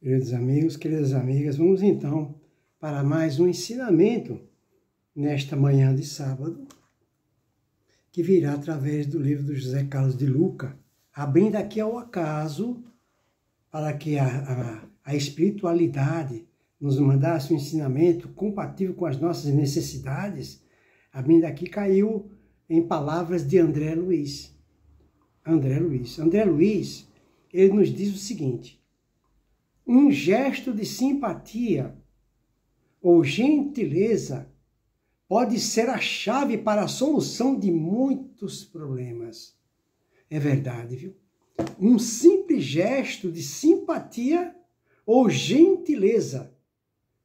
Queridos amigos, queridas amigas, vamos então para mais um ensinamento nesta manhã de sábado, que virá através do livro do José Carlos de Luca, abrindo aqui ao acaso, para que a espiritualidade nos mandasse um ensinamento compatível com as nossas necessidades. Abrindo aqui caiu em palavras de André Luiz. André Luiz, ele nos diz o seguinte: um gesto de simpatia ou gentileza pode ser a chave para a solução de muitos problemas. É verdade, viu? Um simples gesto de simpatia ou gentileza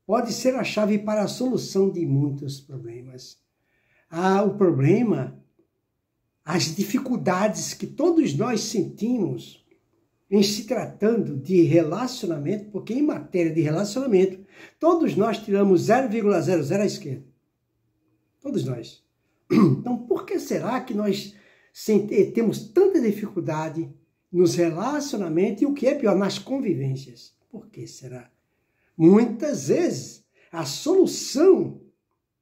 pode ser a chave para a solução de muitos problemas. O problema, as dificuldades que todos nós sentimos em se tratando de relacionamento, porque em matéria de relacionamento, todos nós tiramos 0,00 à esquerda. Todos nós. Então, por que será que nós temos tanta dificuldade nos relacionamentos e, o que é pior, nas convivências? Por que será? Muitas vezes, a solução,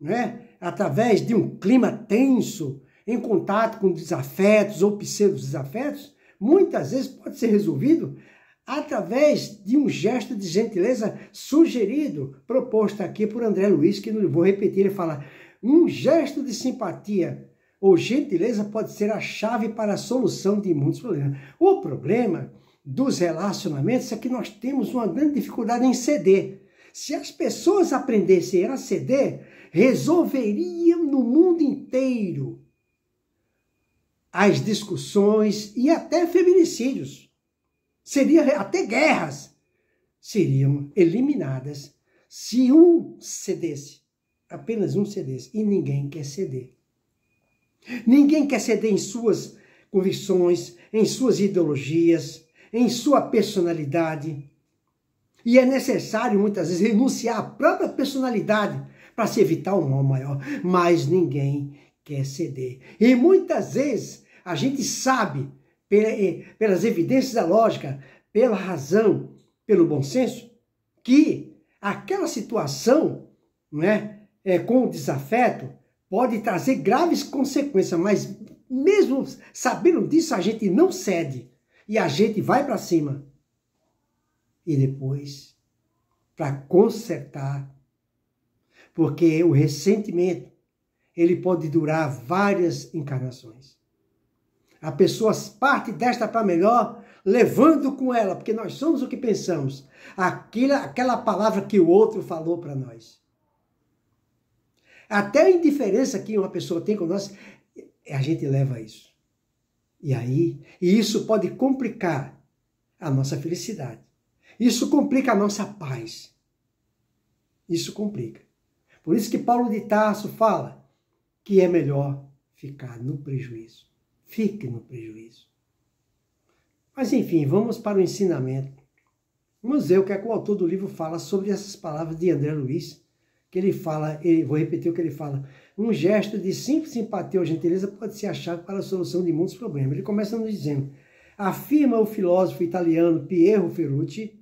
né, através de um clima tenso, em contato com desafetos ou pseudo-desafetos, muitas vezes pode ser resolvido através de um gesto de gentileza sugerido, proposto aqui por André Luiz, que não vou repetir, ele fala: um gesto de simpatia ou gentileza pode ser a chave para a solução de muitos problemas. O problema dos relacionamentos é que nós temos uma grande dificuldade em ceder. Se as pessoas aprendessem a ceder, resolveriam no mundo inteiro as discussões e até feminicídios. Até guerras seriam eliminadas se um cedesse, apenas um cedesse, e ninguém quer ceder. Ninguém quer ceder em suas convicções, em suas ideologias, em sua personalidade. E é necessário, muitas vezes, renunciar à própria personalidade para se evitar um mal maior. Mas ninguém quer ceder. E muitas vezes a gente sabe, pelas evidências da lógica, pela razão, pelo bom senso, que aquela situação, né, com o desafeto pode trazer graves consequências, mas mesmo sabendo disso, a gente não cede e a gente vai para cima. E depois, para consertar, porque o ressentimento, ele pode durar várias encarnações. A pessoa parte desta para melhor, levando com ela, porque nós somos o que pensamos, aquela palavra que o outro falou para nós. Até a indiferença que uma pessoa tem com nós, a gente leva isso. E isso pode complicar a nossa felicidade. Isso complica a nossa paz. Isso complica. Por isso que Paulo de Tarso fala que é melhor ficar no prejuízo. Fique no prejuízo. Mas enfim, vamos para o ensinamento. Vamos ver o que é que o autor do livro fala sobre essas palavras de André Luiz, que ele fala, vou repetir o que ele fala: um gesto de simples simpatia ou gentileza pode ser a chave para a solução de muitos problemas. Ele começa nos dizendo: afirma o filósofo italiano Piero Ferrucci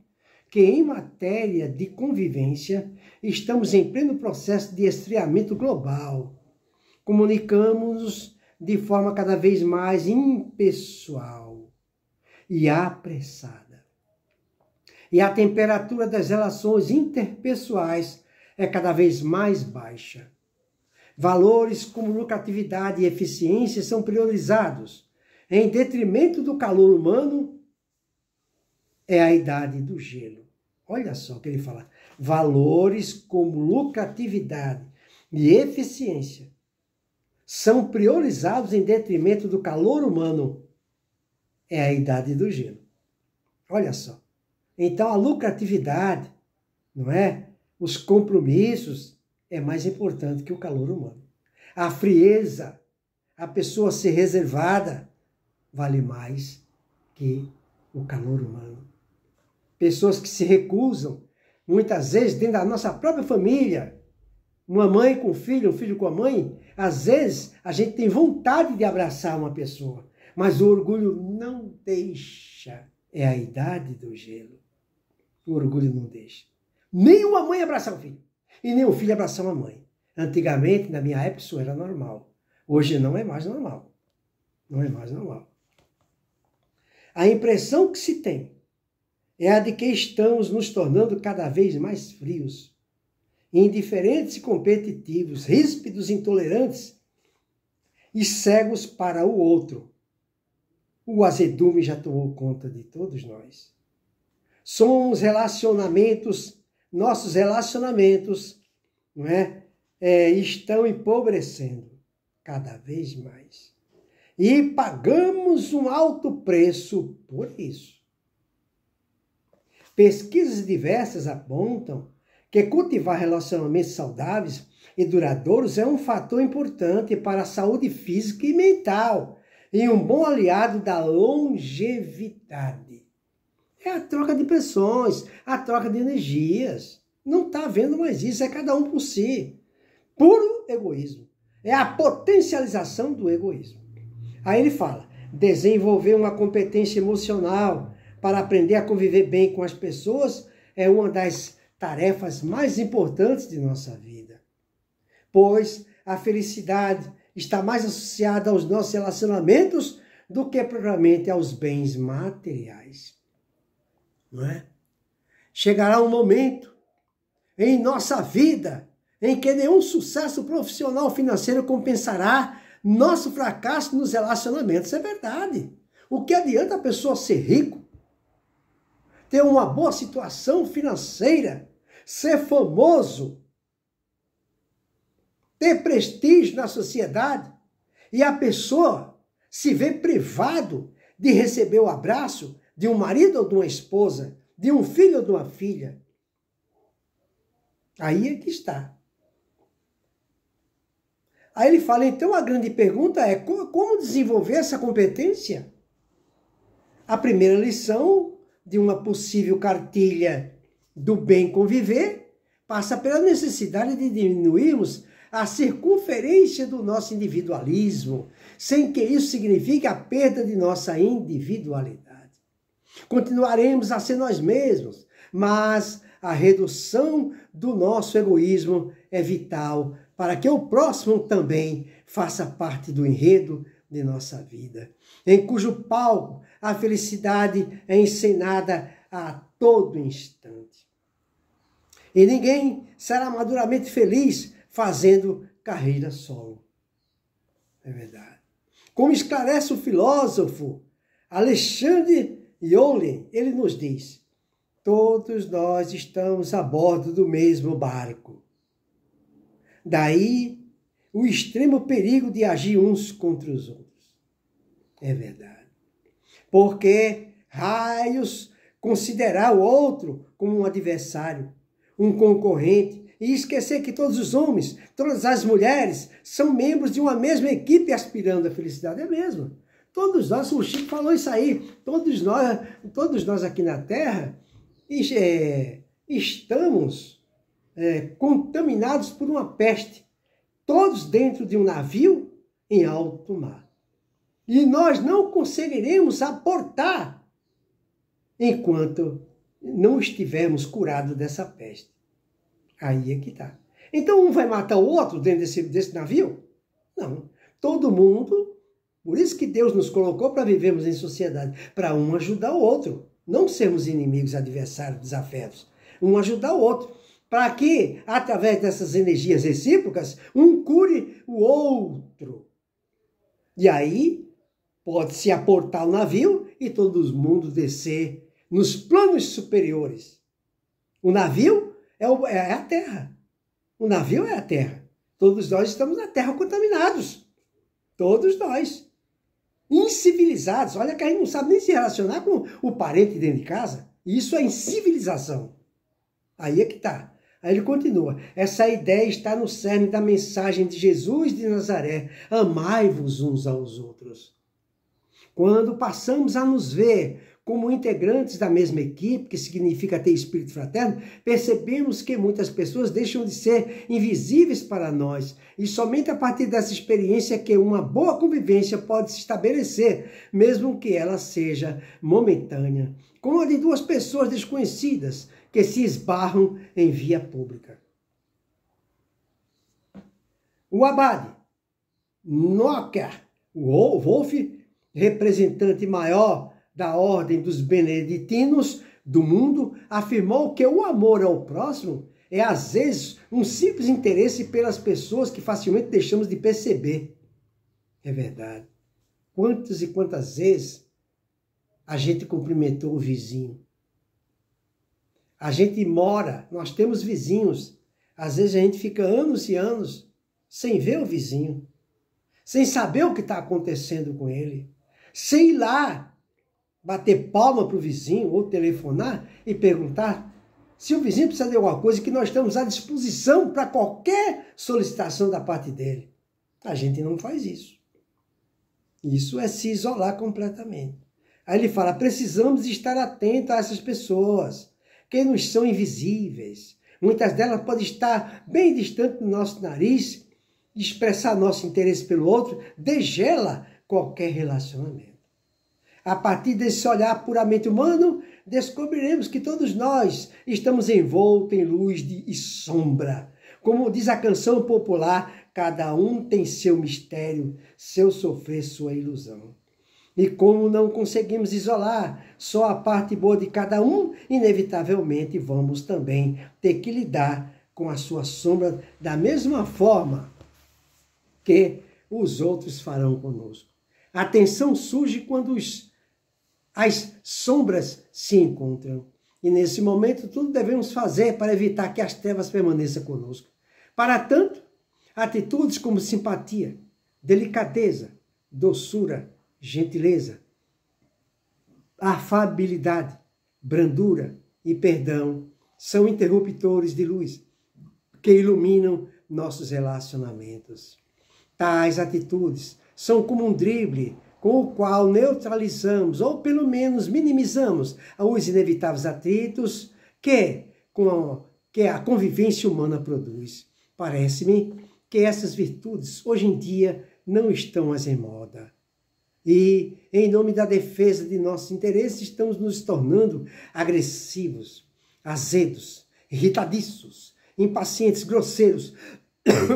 que em matéria de convivência estamos em pleno processo de esfriamento global. Comunicamos-nos de forma cada vez mais impessoal e apressada. E a temperatura das relações interpessoais é cada vez mais baixa. Valores como lucratividade e eficiência são priorizados. Em detrimento do calor humano, é a idade do gelo. Olha só o que ele fala. Valores como lucratividade e eficiência são priorizados em detrimento do calor humano. É a idade do gelo. Olha só. Então a lucratividade, não é? Os compromissos é mais importante que o calor humano. A frieza, a pessoa ser reservada, vale mais que o calor humano. Pessoas que se recusam, muitas vezes dentro da nossa própria família, uma mãe com o filho, um filho com a mãe, às vezes a gente tem vontade de abraçar uma pessoa, mas o orgulho não deixa. É a idade do gelo. O orgulho não deixa. Nem uma mãe abraçar o filho. E nem o filho abraçar uma mãe. Antigamente, na minha época, isso era normal. Hoje não é mais normal. Não é mais normal. A impressão que se tem é a de que estamos nos tornando cada vez mais frios, indiferentes e competitivos, ríspidos, intolerantes e cegos para o outro. O azedume já tomou conta de todos nós. Nossos relacionamentos, não é? Estão empobrecendo cada vez mais. E pagamos um alto preço por isso. Pesquisas diversas apontam que cultivar relacionamentos saudáveis e duradouros é um fator importante para a saúde física e mental e um bom aliado da longevidade. É a troca de impressões, a troca de energias. Não está havendo mais isso, é cada um por si. Puro egoísmo. É a potencialização do egoísmo. Aí ele fala, desenvolver uma competência emocional para aprender a conviver bem com as pessoas é uma das tarefas mais importantes de nossa vida. Pois a felicidade está mais associada aos nossos relacionamentos do que propriamente aos bens materiais. Não é? Chegará um momento em nossa vida em que nenhum sucesso profissional ou financeiro compensará nosso fracasso nos relacionamentos. Isso é verdade. O que adianta a pessoa ser rico, ter uma boa situação financeira, ser famoso, ter prestígio na sociedade e a pessoa se vê privado de receber o abraço de um marido ou de uma esposa, de um filho ou de uma filha? Aí é que está. Aí ele fala, então a grande pergunta é como desenvolver essa competência? A primeira lição de uma possível cartilha do bem conviver passa pela necessidade de diminuirmos a circunferência do nosso individualismo, sem que isso signifique a perda de nossa individualidade. Continuaremos a ser nós mesmos, mas a redução do nosso egoísmo é vital para que o próximo também faça parte do enredo de nossa vida, em cujo palco a felicidade é encenada a todo instante. E ninguém será maduramente feliz fazendo carreira solo. É verdade. Como esclarece o filósofo Alexandre Yolen, ele nos diz, todos nós estamos a bordo do mesmo barco. Daí o extremo perigo de agir uns contra os outros. É verdade. Porque raios considerar o outro como um adversário, um concorrente, e esquecer que todos os homens, todas as mulheres, são membros de uma mesma equipe aspirando à felicidade. É mesmo. Todos nós, o Chico falou isso aí, todos nós aqui na Terra estamos contaminados por uma peste, todos dentro de um navio em alto mar. E nós não conseguiremos aportar enquanto não estivermos curados dessa peste. Aí é que está. Então um vai matar o outro dentro desse navio? Não. Todo mundo, por isso que Deus nos colocou para vivermos em sociedade, para um ajudar o outro. Não sermos inimigos, adversários, desafetos. Um ajudar o outro. Para que, através dessas energias recíprocas, um cure o outro. E aí, pode-se aportar o navio e todo mundo descer nos planos superiores. O navio é a terra. O navio é a terra. Todos nós estamos na terra contaminados. Todos nós. Incivilizados. Olha que a gente não sabe nem se relacionar com o parente dentro de casa. Isso é incivilização. Aí é que está. Aí ele continua. Essa ideia está no cerne da mensagem de Jesus de Nazaré. Amai-vos uns aos outros. Quando passamos a nos ver como integrantes da mesma equipe, que significa ter espírito fraterno, percebemos que muitas pessoas deixam de ser invisíveis para nós. E somente a partir dessa experiência que uma boa convivência pode se estabelecer, mesmo que ela seja momentânea, como a de duas pessoas desconhecidas que se esbarram em via pública. O abade Nocker Wolf, representante maior da ordem dos beneditinos do mundo, afirmou que o amor ao próximo é, às vezes, um simples interesse pelas pessoas que facilmente deixamos de perceber. É verdade. Quantas e quantas vezes a gente cumprimentou o vizinho? A gente mora, nós temos vizinhos. Às vezes a gente fica anos e anos sem ver o vizinho, sem saber o que está acontecendo com ele, sem ir lá bater palma para o vizinho ou telefonar e perguntar se o vizinho precisa de alguma coisa, que nós estamos à disposição para qualquer solicitação da parte dele. A gente não faz isso. Isso é se isolar completamente. Aí ele fala, precisamos estar atentos a essas pessoas que nos são invisíveis. Muitas delas podem estar bem distantes do nosso nariz. Expressar nosso interesse pelo outro degela qualquer relacionamento. A partir desse olhar puramente humano, descobriremos que todos nós estamos envoltos em luz e sombra. Como diz a canção popular, cada um tem seu mistério, seu sofrer, sua ilusão. E como não conseguimos isolar só a parte boa de cada um, inevitavelmente vamos também ter que lidar com a sua sombra da mesma forma que os outros farão conosco. A tensão surge quando as sombras se encontram. E nesse momento tudo devemos fazer para evitar que as trevas permaneçam conosco. Para tanto, atitudes como simpatia, delicadeza, doçura, gentileza, afabilidade, brandura e perdão são interruptores de luz que iluminam nossos relacionamentos. Tais atitudes são como um drible com o qual neutralizamos ou pelo menos minimizamos os inevitáveis atritos que a convivência humana produz. Parece-me que essas virtudes hoje em dia não estão mais em moda. E, em nome da defesa de nossos interesses, estamos nos tornando agressivos, azedos, irritadiços, impacientes, grosseiros,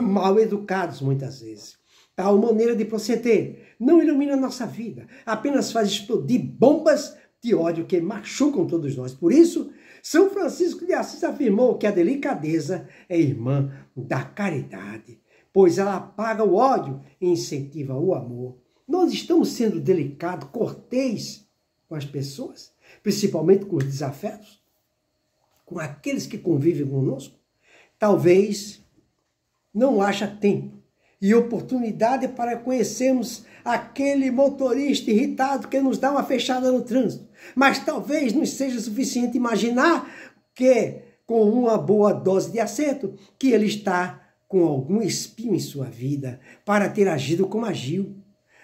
mal educados muitas vezes. Tal maneira de proceder não ilumina a nossa vida, apenas faz explodir bombas de ódio que machucam todos nós. Por isso, São Francisco de Assis afirmou que a delicadeza é irmã da caridade, pois ela apaga o ódio e incentiva o amor. Nós estamos sendo delicados, cortês com as pessoas, principalmente com os desafetos, com aqueles que convivem conosco. Talvez não haja tempo e oportunidade para conhecermos aquele motorista irritado que nos dá uma fechada no trânsito. Mas talvez não seja suficiente imaginar que, com uma boa dose de acerto, que ele está com algum espinho em sua vida para ter agido como agiu.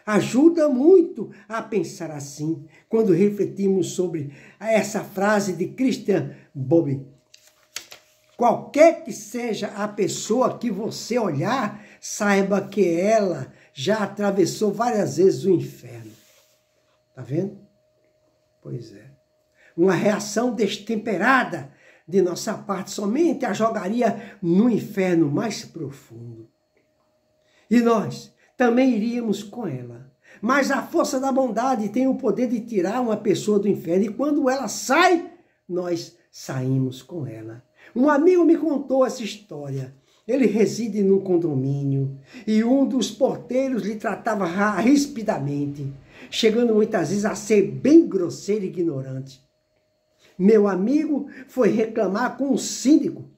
Ajuda muito a pensar assim, quando refletimos sobre essa frase de Christian Bobby. Qualquer que seja a pessoa que você olhar, saiba que ela já atravessou várias vezes o inferno. Tá vendo? Pois é. Uma reação destemperada de nossa parte somente a jogaria no inferno mais profundo. E nós também iríamos com ela. Mas a força da bondade tem o poder de tirar uma pessoa do inferno. E quando ela sai, nós saímos com ela. Um amigo me contou essa história. Ele reside num condomínio e um dos porteiros lhe tratava rispidamente, chegando muitas vezes a ser bem grosseiro e ignorante. Meu amigo foi reclamar com o síndico,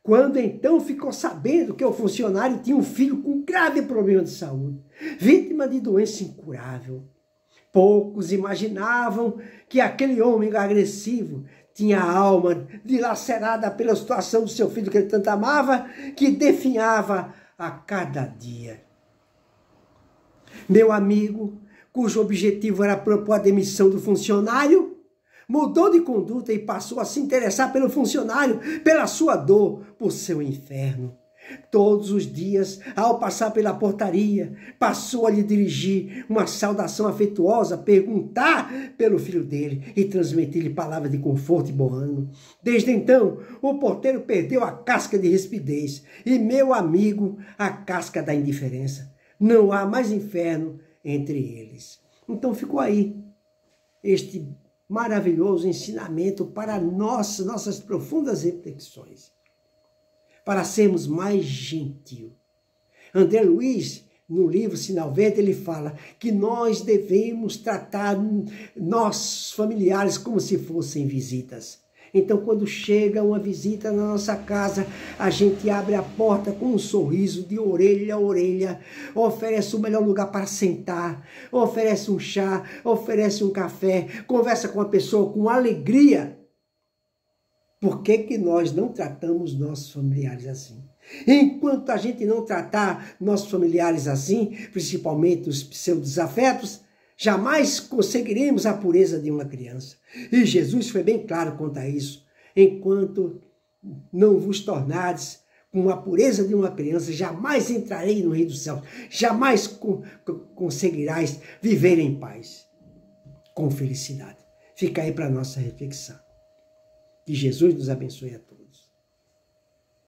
quando então ficou sabendo que o funcionário tinha um filho com grave problema de saúde, vítima de doença incurável. Poucos imaginavam que aquele homem agressivo tinha a alma dilacerada pela situação do seu filho que ele tanto amava, que definhava a cada dia. Meu amigo, cujo objetivo era propor a demissão do funcionário, mudou de conduta e passou a se interessar pelo funcionário, pela sua dor, por seu inferno. Todos os dias, ao passar pela portaria, passou a lhe dirigir uma saudação afetuosa, perguntar pelo filho dele e transmitir-lhe palavras de conforto e bom ânimo. Desde então, o porteiro perdeu a casca de rispidez e, meu amigo, a casca da indiferença. Não há mais inferno entre eles. Então ficou aí este maravilhoso ensinamento para nossas profundas reflexões, para sermos mais gentil. André Luiz, no livro Sinal Verde, ele fala que nós devemos tratar nossos familiares como se fossem visitas. Então, quando chega uma visita na nossa casa, a gente abre a porta com um sorriso de orelha a orelha, oferece o melhor lugar para sentar, oferece um chá, oferece um café, conversa com a pessoa com alegria. Por que nós não tratamos nossos familiares assim? Enquanto a gente não tratar nossos familiares assim, principalmente os pseudo-desafetos, jamais conseguiremos a pureza de uma criança. E Jesus foi bem claro quanto a isso. Enquanto não vos tornardes com a pureza de uma criança, jamais entrarei no reino dos céus. Jamais conseguirás viver em paz, com felicidade. Fica aí para a nossa reflexão. Que Jesus nos abençoe a todos.